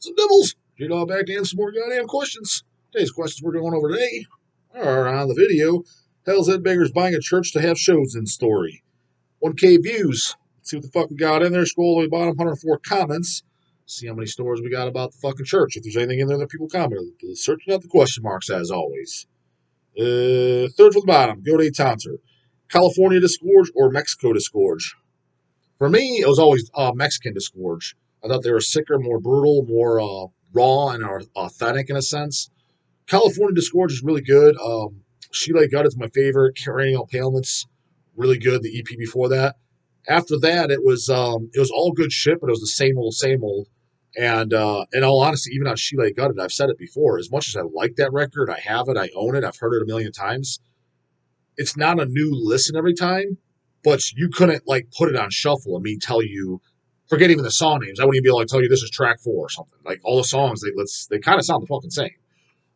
Some nibbles. Sheepdog back to answer some more goddamn questions. Today's questions we're going over today are on the video. Hell's Headbangers buying a church to have shows in story. 1K views. Let's see what the fuck we got in there. Scroll all the way bottom, 104 comments. See how many stories we got about the fucking church. If there's anything in there that people commented, searching out the question marks as always. Third from the bottom, go to Tonser. California Disgorge or Mexico Disgorge? For me, it was always Mexican Disgorge. I thought they were sicker, more brutal, more raw and authentic in a sense. California Disgorge is really good. She Lay Gut is my favorite. Cranial Palements, really good. The EP before that. After that, it was all good shit, but it was the same old, same old. And in all honesty, even on She Lay Gutted, I've said it before, as much as I like that record, I have it, I own it, I've heard it a million times. It's not a new listen every time, but you couldn't like put it on shuffle and me tell you, forget even the song names, I wouldn't even be able to tell you this is track 4 or something. Like all the songs, they kind of sound the fucking same.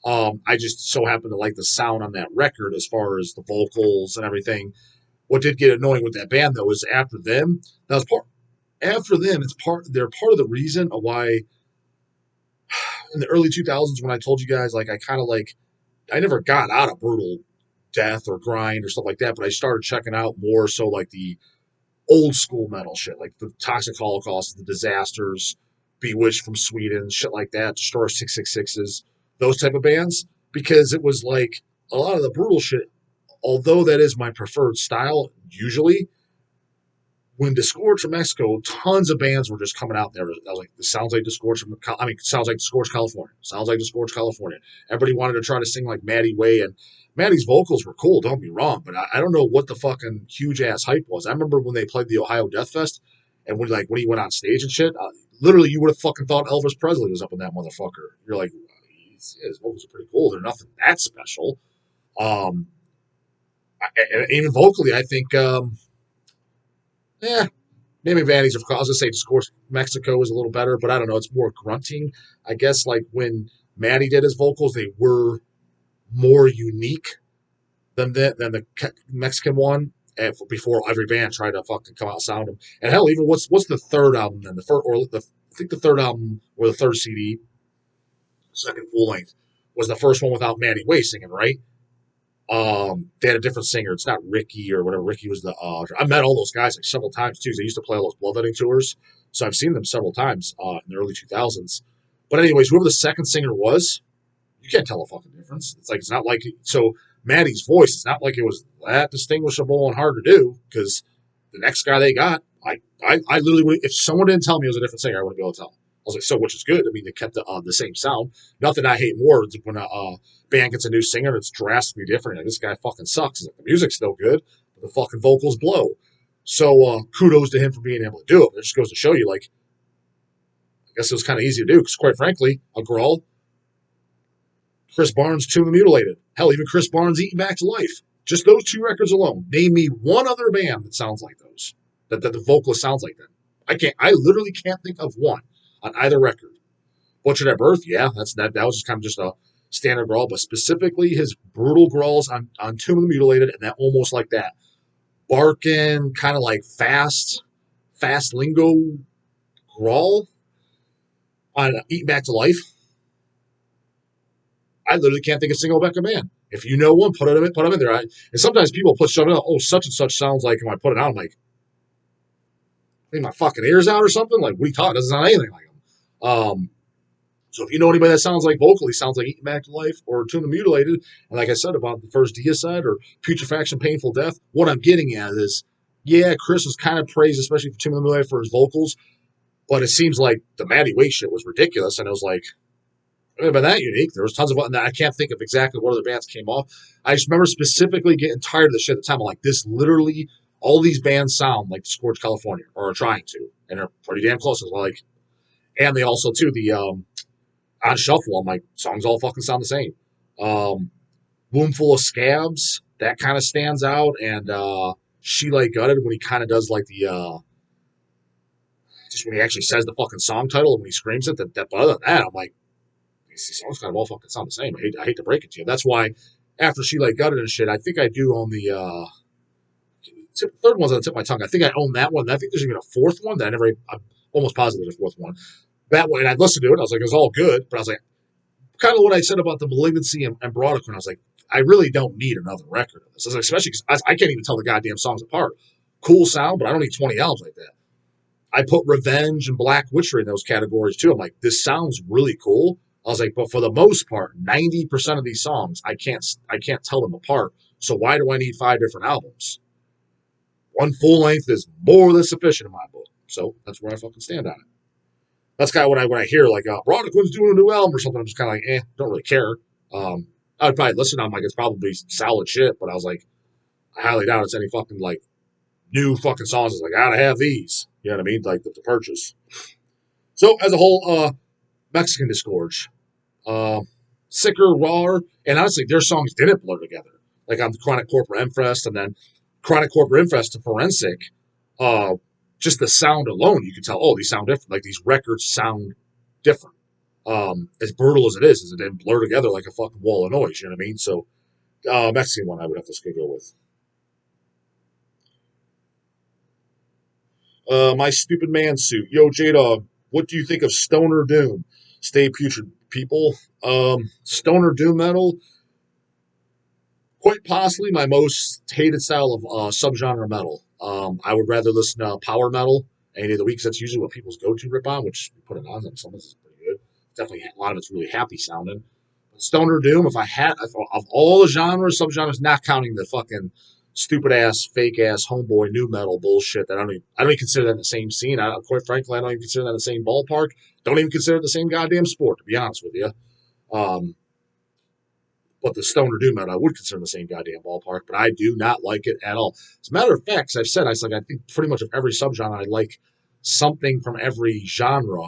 I just so happen to like the sound on that record as far as the vocals and everything. What did get annoying with that band though is after them, that was part. After them, they're part of the reason of why in the early 2000s when I told you guys like I never got out of brutal death or grind or stuff like that, but I started checking out more so like the old school metal shit, like the Toxic Holocaust, the Disasters, Bewitched from Sweden, shit like that, Destroyer 666s, those type of bands, because it was like a lot of the brutal shit, although that is my preferred style usually. When Disgorge from Mexico, tons of bands were just coming out there. I was like, this sounds like Disgorge sounds like Disgorge California. Sounds like Disgorge California. Everybody wanted to try to sing like Maddie Way, and Maddie's vocals were cool, don't be wrong, but I don't know what the fucking huge ass hype was. I remember when they played the Ohio Death Fest, and when he went on stage and shit, literally you would have fucking thought Elvis Presley was up in that motherfucker. You're like, his vocals are pretty cool. They're nothing that special. Even vocally, I think, maybe Vanny's, of course. I was going to say, of course, Mexico is a little better, but I don't know. It's more grunting. I guess, like, when Maddie did his vocals, they were more unique than the Mexican one. And before every band tried to fucking come out and sound them. And hell, even what's the third album then? I think the third album or the third CD, second full length, was the first one without Maddie Way singing, right? They had a different singer. It's not Ricky or whatever. Ricky was the. I met all those guys like several times too. They used to play all those bloodletting tours, so I've seen them several times in the early 2000s. But anyways, whoever the second singer was, you can't tell a fucking difference. It's not like so Maddie's voice. It's not like it was that distinguishable and hard to do because the next guy they got, I literally would, if someone didn't tell me it was a different singer, I wouldn't be able to tell. I was like, so which is good. I mean, they kept the same sound. Nothing I hate more is when a band gets a new singer that's drastically different. Like, this guy fucking sucks. Like, the music's still good, but the fucking vocals blow. So kudos to him for being able to do it. It just goes to show you, like, I guess it was kind of easy to do because, quite frankly, a girl, Chris Barnes, Tomb of the Mutilated. Hell, even Chris Barnes, Eaten Back to Life. Just those 2 records alone. Name me one other band that sounds like those. That the vocalist sounds like them. I literally can't think of one on either record. Butchered at Birth, yeah, that was just kind of just a standard growl, but specifically his brutal growls on Tomb of the Mutilated, and that almost like that barking, kind of like fast lingo growl on Eat Back to Life. I literally can't think of a single Becca band. If you know one, put them in there. And sometimes people put stuff in, such and such sounds like, and I put it on, I'm like, I think my fucking ears out or something. Like, what are you talking? It doesn't sound anything like them. So if you know anybody that sounds like vocally, sounds like Eaten Back to Life or Tomb of the Mutilated, and like I said about the first Deicide or Putrefaction, Painful Death, what I'm getting at is, yeah, Chris was kind of praised, especially for Tomb of the Mutilated, for his vocals, but it seems like the Maddie Way shit was ridiculous, and it was like, it would have been that unique. There was tons of, and I can't think of exactly what other bands came off. I just remember specifically getting tired of the shit at the time. I'm like, this literally, all these bands sound like Disgorge California, or are trying to, and they're pretty damn close. Like, and they also, too, the, on shuffle, I'm like, songs all fucking sound the same. Womb Full of Scabs, that kind of stands out, and She Lay Gutted when he kind of does like the just when he actually says the fucking song title and when he screams it. But other than that, I'm like, these songs kind of all fucking sound the same. I hate to break it to you. That's why after She Lay Gutted and shit, I think I do own the third one's on the tip of my tongue. I think I own that one. I think there's even a fourth one that I'm almost positive there's a fourth one. that way, and I'd listen to it. I was like, it was all good, but I was like, kind of what I said about the Malignancy and Broadway. I was like, I really don't need another record of this, especially because I can't even tell the goddamn songs apart. Cool sound, but I don't need 20 albums like that. I put Revenge and Black Witchery in those categories too. I'm like, this sounds really cool. I was like, but for the most part, 90% of these songs, I can't tell them apart. So why do I need 5 different albums? One full length is more than sufficient in my book. So that's where I fucking stand on it. That's kind of when I hear like Brodequin's doing a new album or something, I'm just kind of like, don't really care. I'd probably listen. I'm like, it's probably solid shit, but I was like, I highly doubt it's any fucking like new fucking songs. It's like, I gotta have these. You know what I mean? Like the purchase. So as a whole, Mexican Disgorge, Sicker, Raw, and honestly, their songs didn't blur together. Like on the Chronic Corpora Infest and then Chronic Corpora Infest to Forensic, just the sound alone, you can tell, oh, these sound different. Like these records sound different. As brutal as it is it didn't blur together like a fucking wall of noise. You know what I mean? So, Mexican one I would have to go with. My Stupid Man Suit. Yo, J-Dog, what do you think of Stoner Doom? Stay putrid, people. Stoner Doom metal, quite possibly my most hated style of subgenre metal. I would rather listen to power metal any day of the week because that's usually what people's go-to rip on, which we put it on them. Some of this is pretty good. Definitely a lot of it's really happy sounding. Stoner Doom, if I had, of all the genres, subgenres, not counting the fucking stupid ass, fake ass, homeboy new metal bullshit that I don't even consider that in the same scene. Quite frankly, I don't even consider that in the same ballpark. Don't even consider it the same goddamn sport, to be honest with you. But the stoner doom metal I would consider in the same goddamn ballpark, but I do not like it at all. As a matter of fact, as I've said, I think pretty much of every subgenre I like something from every genre.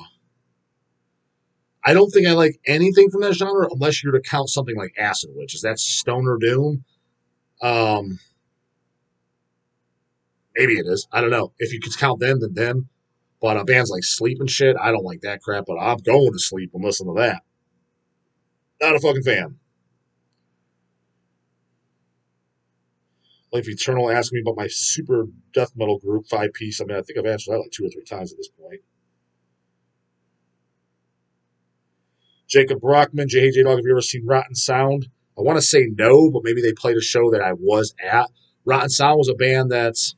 I don't think I like anything from that genre unless you're to count something like Acid Witch. Is that stoner doom? Maybe it is. I don't know. If you could count them, then them. But bands like Sleep and shit, I don't like that crap, but I'm going to sleep and listen to that. Not a fucking fan. Life Eternal asked me about my super death metal group, 5-piece. I mean, I think I've answered that like 2 or 3 times at this point. Jacob Brockman, J. Dog, have you ever seen Rotten Sound? I want to say no, but maybe they played a show that I was at. Rotten Sound was a band that's,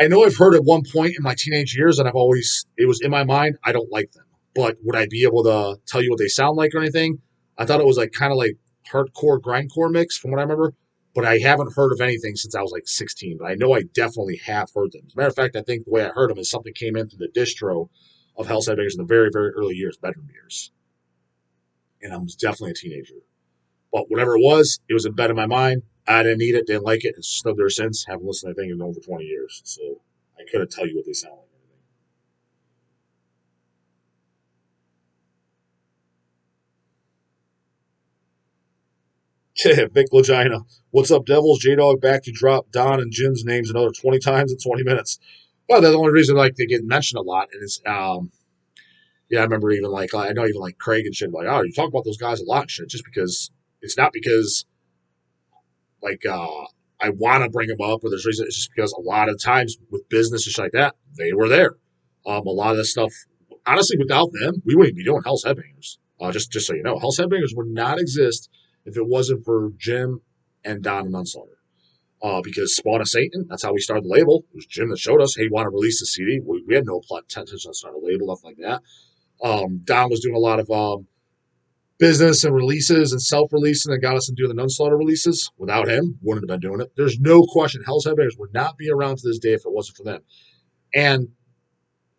I know I've heard at one point in my teenage years, and it was in my mind, I don't like them. But would I be able to tell you what they sound like or anything? I thought it was like kind of like hardcore, grindcore mix from what I remember. But I haven't heard of anything since I was like 16. But I know I definitely have heard them. As a matter of fact, I think the way I heard them is something came in through the distro of Hell's Headbangers in the very, very early years, bedroom years. And I was definitely a teenager. But whatever it was embedded in my mind. I didn't need it, didn't like it. It's stood there since. Haven't listened to anything in over 20 years. So I couldn't tell you what they sound like. Vic Legina. What's up, Devils? J-Dog back to drop Don and Jim's names another 20 times in 20 minutes. Well, that's the only reason like they get mentioned a lot. And it's yeah, I remember even like I know even like Craig and shit like, oh, you talk about those guys a lot and shit, just because it's not because like I want to bring them up or there's reason. It's just because a lot of times with business and shit like that, they were there. A lot of this stuff, honestly, without them, we wouldn't be doing Hell's Headbangers. Just so you know, Hell's Headbangers would not exist if it wasn't for Jim and Don and Unslaughter. Because Spawn of Satan, that's how we started the label. It was Jim that showed us, hey, you want to release the CD? We had no intention to start a label, nothing like that. Don was doing a lot of business and releases and self-releasing that got us into the Nunslaughter releases. Without him, wouldn't have been doing it. There's no question Hell's Headbangers would not be around to this day if it wasn't for them. And,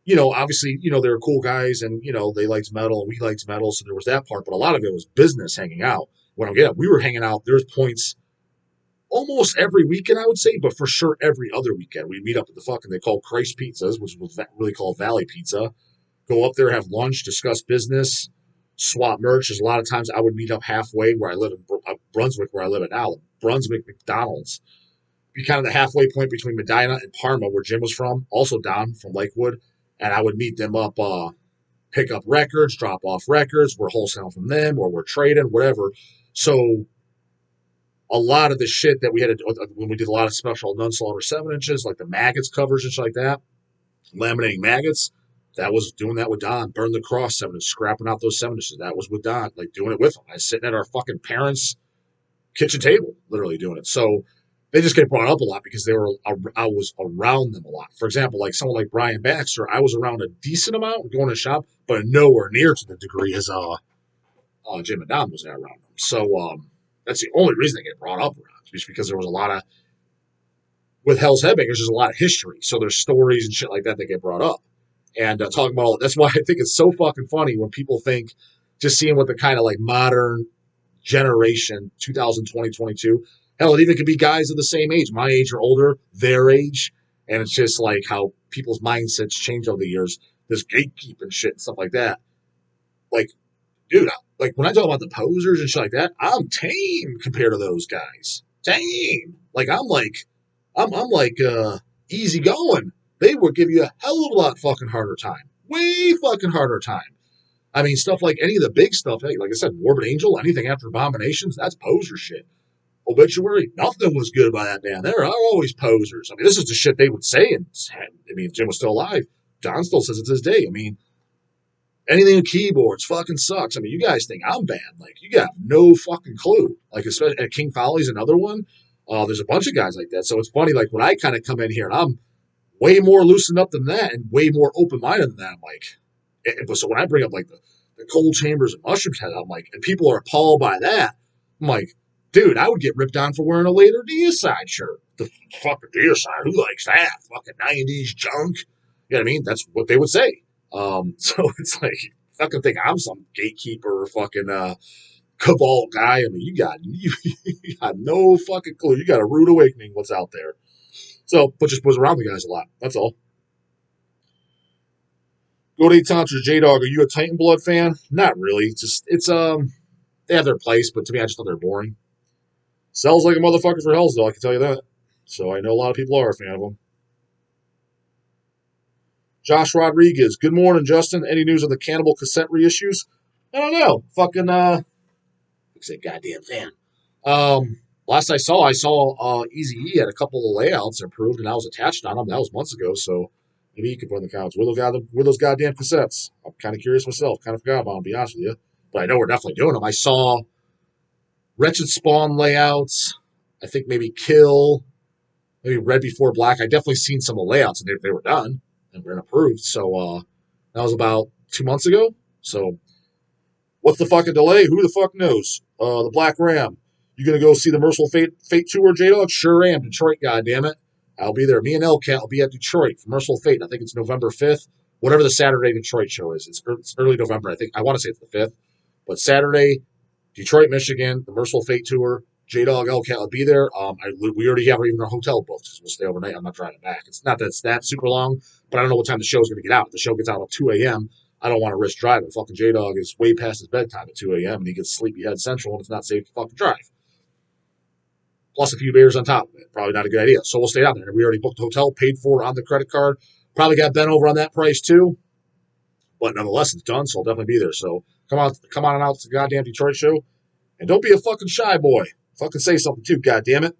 you know, obviously, you know, they were cool guys and, you know, they liked metal and we liked metal, so there was that part, but a lot of it was business hanging out. When I get up, we were hanging out. There's points almost every weekend, I would say, but for sure every other weekend. We'd meet up at the fucking, they called Christ Pizzas, which was really called Valley Pizza. Go up there, have lunch, discuss business, swap merch. There's a lot of times I would meet up halfway where I live in Brunswick, where I live at now. Brunswick McDonald's. Be kind of the halfway point between Medina and Parma, where Jim was from. Also Don from Lakewood. And I would meet them up, pick up records, drop off records. We're wholesaling from them or we're trading, whatever. So a lot of the shit that we had to, when we did a lot of special Nunslaughter 7 inches, like the maggots covers and shit like that, laminating maggots, that was doing that with Don. Burn the Cross 7 inches, scrapping out those 7 inches. That was with Don, like doing it with him. I was sitting at our fucking parents' kitchen table, literally doing it. So they just get brought up a lot because I was around them a lot. For example, like someone like Brian Baxter, I was around a decent amount going to shop, but nowhere near to the degree as Jim and Don was there around them. So that's the only reason they get brought up around, just because there was a lot of, with Hell's Headbangers, there's a lot of history. So there's stories and shit like that get brought up. And talking about, that's why I think it's so fucking funny when people think, just seeing what the kind of like modern generation, 2020, 22, hell, it even could be guys of the same age, my age or older, their age. And it's just like how people's mindsets change over the years, this gatekeeping shit and stuff like that. Like, dude, like when I talk about the posers and shit like that, I'm tame compared to those guys. Tame. Like I'm like easy going. They would give you a hell of a lot fucking harder time. Way fucking harder time. I mean, stuff like any of the big stuff, like I said, Morbid Angel, anything after Abominations, that's poser shit. Obituary, nothing was good by that band. They're always posers. I mean, this is the shit they would say. And I mean, if Jim was still alive, John still says it to this day. I mean, anything with keyboards fucking sucks. I mean, you guys think I'm bad. Like, you got no fucking clue. Like, especially at King Folly's another one. There's a bunch of guys like that. So it's funny, like, when I kind of come in here and I'm way more loosened up than that and way more open-minded than that, I'm like, so when I bring up, like, the cold chambers and mushrooms head, I'm like, and people are appalled by that. I'm like, dude, I would get ripped on for wearing a later Deicide shirt. The fucking Deicide, who likes that? Fucking 90s junk. You know what I mean? That's what they would say. So it's like, fucking think I'm some gatekeeper or fucking cabal guy. I mean, you got no fucking clue. You got a rude awakening what's out there. So, but just was around the guys a lot. That's all. Go to Tantra J-Dog. Are you a Titan Blood fan? Not really. It's they have their place, but to me, I just thought they're boring. Sells like a motherfucker for Hell's, though, I can tell you that. So I know a lot of people are a fan of them. Josh Rodriguez. Good morning, Justin. Any news on the Cannibal Consent reissues? I don't know. Fucking, who's that goddamn fan? Last I saw Eazy-E had a couple of layouts approved, and I was attached on them. That was months ago, so maybe you could put in the comments. Where those goddamn cassettes? I'm kind of curious myself. Kind of forgot about them, to be honest with you. But I know we're definitely doing them. I saw Wretched Spawn layouts. I think maybe Kill. Maybe Red Before Black. I definitely seen some of the layouts, and they were done and were approved. So that was about 2 months ago. So what's the fucking delay? Who the fuck knows? The Black Ram. You gonna go see the Merciful Fate tour, J-Dog? Sure am. Detroit, goddammit. I'll be there. Me and Elcat will be at Detroit for Merciful Fate. I think it's November 5th. Whatever the Saturday Detroit show is. It's early November. I want to say it's the 5th. But Saturday, Detroit, Michigan, the Merciful Fate tour. J-Dog, Elcat will be there. We already have even our hotel booked. So we'll stay overnight. I'm not driving back. It's not that it's that super long, but I don't know what time the show's going to get out. If the show gets out at 2 a.m., I don't want to risk driving. Fucking J-Dog is way past his bedtime at 2 a.m., and he gets sleepyhead central, and it's not safe to fucking drive. Plus a few beers on top of it. Probably not a good idea. So we'll stay out there. We already booked the hotel, paid for on the credit card. Probably got bent over on that price too. But nonetheless, it's done, so I'll definitely be there. So come on out to the goddamn Detroit show. And don't be a fucking shy boy. Fucking say something too, goddammit.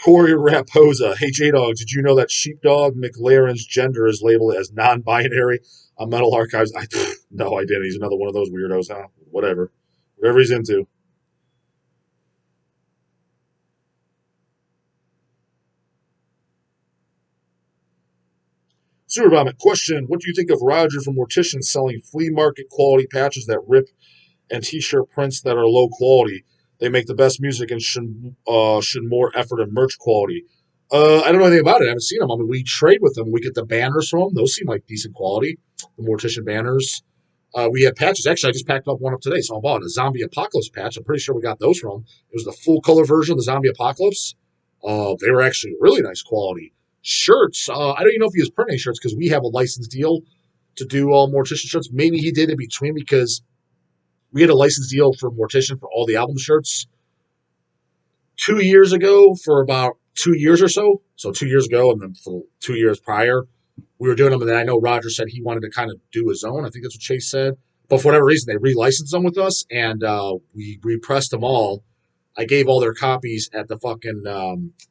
Corey Raposa. Hey, J-Dog, did you know that Sheepdog McLaren's gender is labeled as non-binary on Metal Archives? No, I didn't. He's another one of those weirdos, huh? Whatever he's into. Sewer Vomit. Question. What do you think of Roger from Morticians selling flea market quality patches that rip and t-shirt prints that are low quality? They make the best music and should more effort in merch quality. I don't know anything about it. I haven't seen them. I mean, we trade with them. We get the banners from them. Those seem like decent quality. The Mortician banners. We have patches. Actually, I just packed up one up today, so I bought a Zombie Apocalypse patch. I'm pretty sure we got those from. It was the full color version of the Zombie Apocalypse. They were actually really nice quality. Shirts. I don't even know if he was printing shirts because we have a license deal to do all Mortician shirts. Maybe he did in between because we had a license deal for Mortician for all the album shirts 2 years ago for about 2 years or so. So 2 years ago, and then for 2 years prior, we were doing them. And then I know Roger said he wanted to kind of do his own. I think that's what Chase said. But for whatever reason, they relicensed them with us, and we repressed them all. I gave all their copies at the fucking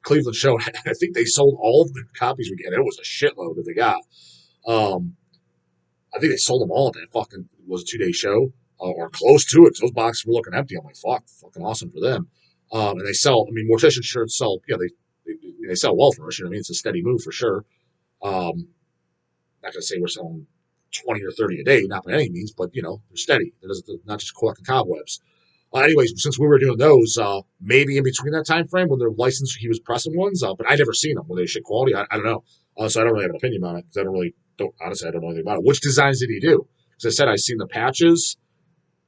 Cleveland show. I think they sold all of the copies we get. It was a shitload that they got. Um, I think they sold them all at that fucking was a 2 day show or close to it. Because those boxes were looking empty. I'm like, fucking awesome for them. And they sell. I mean, Mortician shirts sell. Yeah, they sell well for us. You know what I mean? It's a steady move for sure. Not gonna say we're selling 20 or 30 a day, not by any means, but they're steady. They're not just collecting cobwebs. Anyways, since we were doing those, maybe in between that time frame when they're licensed, he was pressing ones, but I never seen them. Were they shit quality? I don't know. So I don't really have an opinion on it because honestly, I don't know anything about it. Which designs did he do? Because I said I seen the patches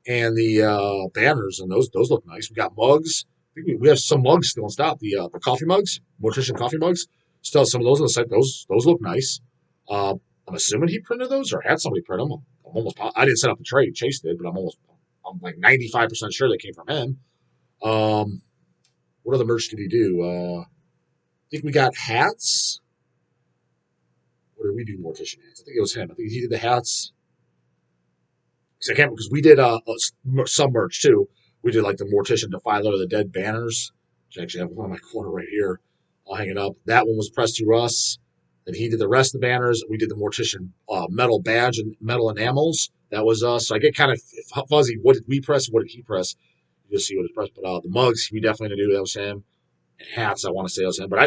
and the banners, and those look nice. We got mugs. I think we have some mugs still in stock. The coffee mugs, Mortician coffee mugs. Still have some of those on the site. Those look nice. I'm assuming he printed those or had somebody print them. I didn't set up the trade. Chase did, but I'm like 95% sure they came from him. What other merch did he do? I think we got hats. What did we do? Mortician hats. I think it was him. I think he did the hats. Because we did some merch too. We did like the Mortician Defiler of the Dead banners, which I actually have one in my corner right here. I'll hang it up. That one was pressed through us. Then he did the rest of the banners. We did the Mortician metal badge and metal enamels. That was us. So I get kind of fuzzy. What did we press? What did he press? You just see what he pressed. But the mugs, we definitely did. That was him. And hats, I want to say that was him. But I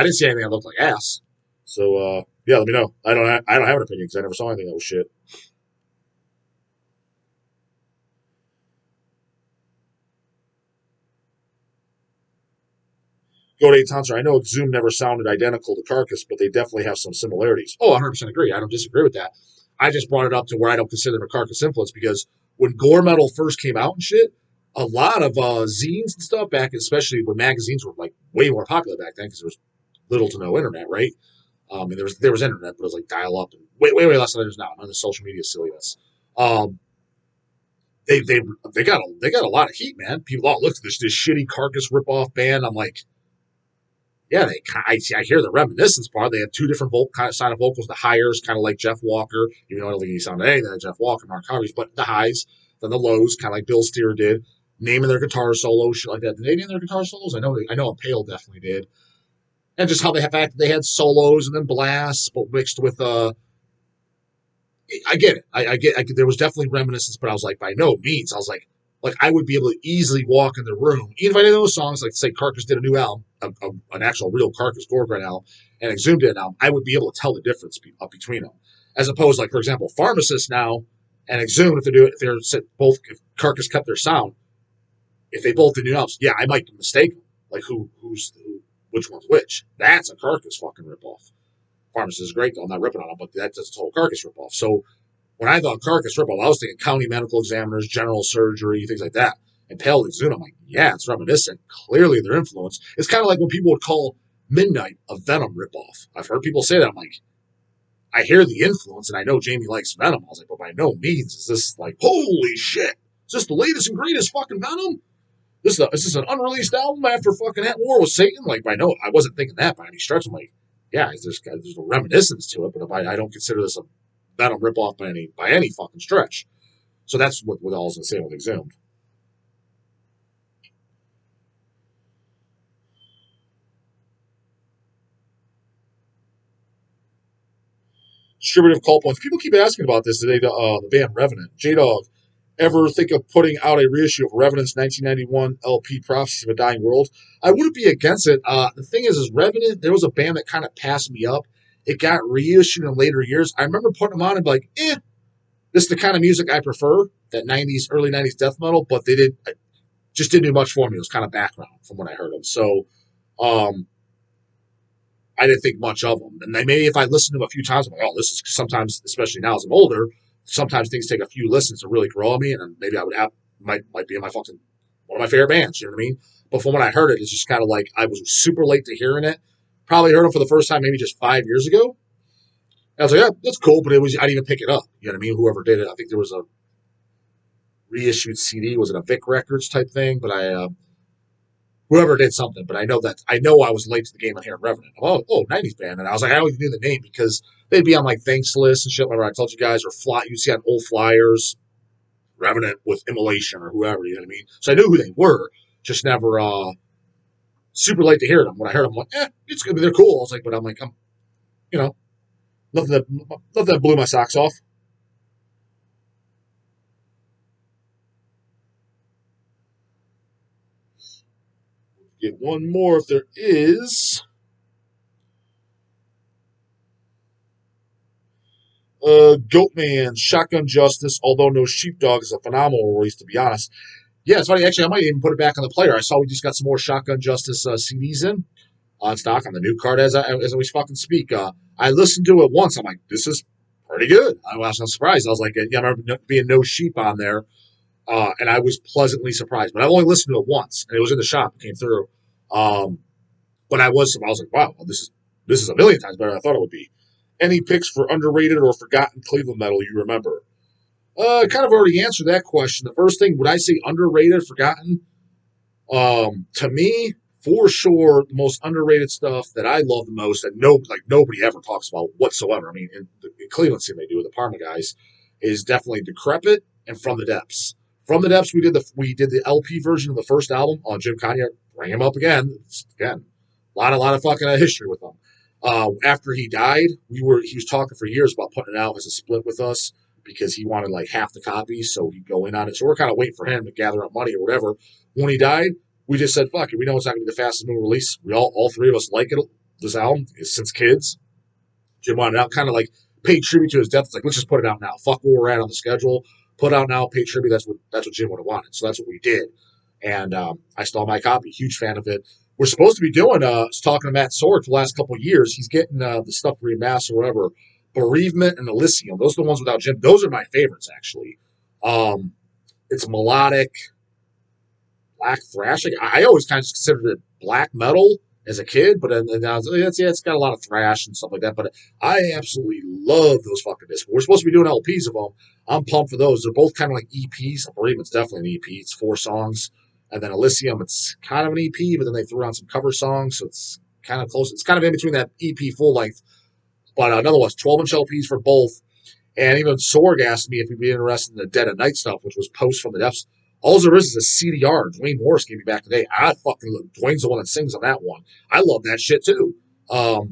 didn't see anything that looked like ass. So let me know. I don't have an opinion because I never saw anything that was shit. Go to Tonser. I know Exhumed never sounded identical to Carcass, but they definitely have some similarities. Oh, 100% agree. I don't disagree with that. I just brought it up to where I don't consider them a Carcass influence because when gore metal first came out and shit, a lot of zines and stuff back, especially when magazines were like way more popular back then because there was little to no internet, right? And there was internet, but it was like dial up and way less than there's now. None of the social media silliness. They got a lot of heat, man. People, look at this shitty Carcass ripoff band. I'm like, yeah, I hear the reminiscence part. They have two different kind of vocals. The higher kind of like Jeff Walker, even though I don't think he sounded anything like Jeff Walker, Mark Harvey's, but the highs, then the lows, kind of like Bill Steer did. Naming their guitar solos, shit like that. Did they name their guitar solos? I know Impale definitely did. And just how they had solos and then blasts, but mixed with I get it. I get. There was definitely reminiscence, but I was like, by no means. I was like I would be able to easily walk in the room, even if I didn't know songs. Like say, Carcass did a new album, an actual real Carcass Gorgrind album, and Exhumed did an album. I would be able to tell the difference between them, as opposed like for example, Pharmacist now and Exhumed. If Carcass kept their sound, if they both did new albums, yeah, I might mistake them. Like which one's which? That's a Carcass fucking ripoff. Pharmacist is great though. I'm not ripping on them, but that's a total Carcass ripoff. So when I thought Carcass ripoff, I was thinking county medical examiners, general surgery, things like that. And Pale Exhumed, I'm like, yeah, it's reminiscent. Clearly their influence. It's kind of like when people would call Midnight a Venom ripoff. I've heard people say that. I'm like, I hear the influence and I know Jamie likes Venom. I was like, but by no means is this like, holy shit. Is this the latest and greatest fucking Venom? Is this an unreleased album after fucking At War with Satan? Like, by no, I wasn't thinking that by any stretch. I'm like, yeah, there's a reminiscence to it, but I don't consider this a Venom ripoff by any fucking stretch. So that's what I was going to say with Exhumed. Distributive call points. People keep asking about this today. The band Revenant. J-Dog, ever think of putting out a reissue of Revenant's 1991 LP Prophecies of a Dying World? I wouldn't be against it. The thing is Revenant, there was a band that kind of passed me up. It got reissued in later years. I remember putting them on and be like, this is the kind of music I prefer, that 90s, early 90s death metal, but they just didn't do much for me. It was kind of background from when I heard them. So I didn't think much of them. And maybe if I listened to them a few times, I'm like, this is sometimes, especially now as I'm older, sometimes things take a few listens to really grow on me, and maybe I would might be in my fucking one of my favorite bands. You know what I mean? But from when I heard it, it's just kind of like I was super late to hearing it. Probably heard them for the first time maybe just 5 years ago. And I was like, yeah, that's cool, but I didn't even pick it up. You know what I mean? Whoever did it, I think there was a reissued CD. Was it a Vic Records type thing? But whoever did something. But I know I was late to the game on hearing Revenant. 90s band, and I was like, I always knew the name because they'd be on like thanks lists and shit. Remember I told you guys, or you see on old flyers, Revenant with Immolation or whoever. You know what I mean? So I knew who they were. Just never super late to hear them. When I heard them, I'm like, it's gonna be they're cool. I was like, but I'm you know, nothing that blew my socks off. Get one more if there is. Goatman, Shotgun Justice, although no Sheepdog is a phenomenal release, to be honest. Yeah, it's funny. Actually, I might even put it back on the player. I saw we just got some more Shotgun Justice CDs in on stock on the new card as we fucking speak. I listened to it once. I'm like, this is pretty good. I was not surprised. I was like, yeah, I remember being no sheep on there, and I was pleasantly surprised. But I only listened to it once, and it was in the shop. It came through. But I was like, wow, well, this is a million times better than I thought it would be. Any picks for underrated or forgotten Cleveland metal you remember? Kind of already answered that question. The first thing, would I say underrated, forgotten? To me, for sure, the most underrated stuff that I love the most, that nobody ever talks about whatsoever. I mean, in Cleveland scene they do with the Parma guys, is definitely Decrepit and From the Depths. From the Depths, we did the LP version of the first album on Jim Kanye. Bring him up again. Again, a lot of fucking history with him. After he died, he was talking for years about putting it out as a split with us because he wanted like half the copies, so he'd go in on it. So we're kind of waiting for him to gather up money or whatever. When he died, we just said, fuck it. We know it's not going to be the fastest moving release. We all three of us like it. This album since kids. Jim wanted it out, kind of like paid tribute to his death. It's like, let's just put it out now. Fuck where we're at on the schedule. Put out now, pay tribute. That's what Jim would have wanted. So that's what we did. And I stole my copy. Huge fan of it. We're supposed to be doing, talking to Matt Sorg for the last couple of years. He's getting the stuff remastered or whatever. Bereavement and Elysium. Those are the ones without Jim. Those are my favorites, actually. It's melodic, black thrash. Like, I always kind of considered it black metal as a kid, but then it's got a lot of thrash and stuff like that. But I absolutely love those fucking discs. We're supposed to be doing LPs of them. I'm pumped for those. They're both kind of like EPs. Bereavement's definitely an EP. It's 4 songs. And then Elysium, it's kind of an EP, but then they threw on some cover songs, so it's kind of close. It's kind of in between that EP full length. But nonetheless, 12-inch LPs for both. And even Sorg asked me if we'd be interested in the Dead at Night stuff, which was post from the depths. All there is a CDR. Dwayne Morris gave me back today. I fucking love Dwayne's the one that sings on that one. I love that shit too. I was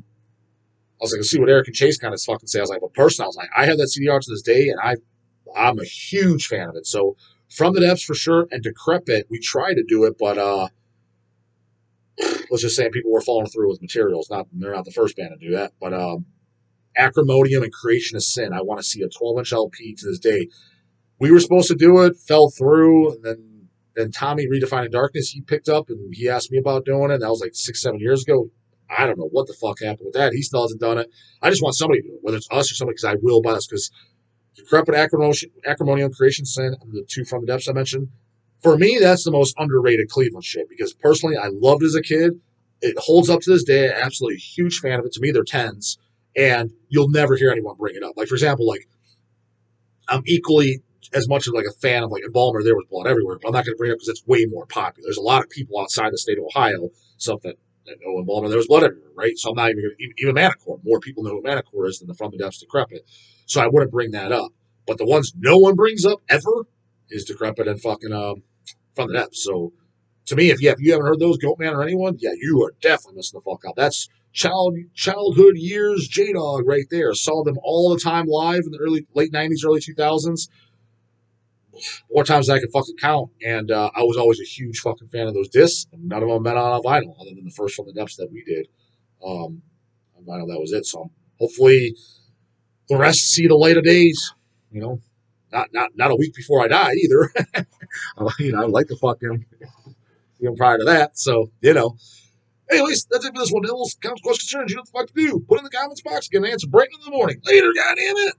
like, let's see what Eric and Chase kind of fucking say. I was like, well, personally, I was like, I have that CDR to this day, and I'm a huge fan of it. So From the Depths for sure, and Decrepit, we tried to do it, but let's just say people were following through with materials. They're not the first band to do that, but Acrimonium and Creation of Sin. I want to see a 12-inch LP to this day. We were supposed to do it, fell through, and then Tommy, Redefining Darkness, he picked up, and he asked me about doing it. That was like 6-7 years ago. I don't know what the fuck happened with that. He still hasn't done it. I just want somebody to do it, whether it's us or somebody, because I will buy this, because Decrepit, Acrimonium, Creation, Sin, and the 2 From the Depths I mentioned. For me, that's the most underrated Cleveland shit, because personally, I loved it as a kid. It holds up to this day. I'm absolutely a huge fan of it. To me, they're 10s, and you'll never hear anyone bring it up. Like, for example, like, I'm equally as much of like a fan of like Embalmer, There Was Blood Everywhere, but I'm not going to bring it up because it's way more popular. There's a lot of people outside the state of Ohio, stuff that know Embalmer, There Was Blood Everywhere, right? So I'm not even going to, even Manicore. More people know who Manicore is than the From the Depths Decrepit. So I wouldn't bring that up. But the ones no one brings up ever is Decrepit and fucking From the Depths. So to me, if you haven't heard those, Goatman or anyone, yeah, you are definitely missing the fuck out. That's childhood years J-Dog right there. Saw them all the time live in the late 90s, early 2000s. More times than I can fucking count. And I was always a huge fucking fan of those discs. And none of them been on vinyl other than the first From the Depths that we did. On vinyl, that was it. So hopefully the rest see the light of days. You know, not a week before I die either. I would like to fucking see them prior to that. So, anyways, that's it for this one. Nils, comments, questions, concerns. You know what the fuck to do. Put in the comments box. Get an answer bright in the morning. Later, goddammit.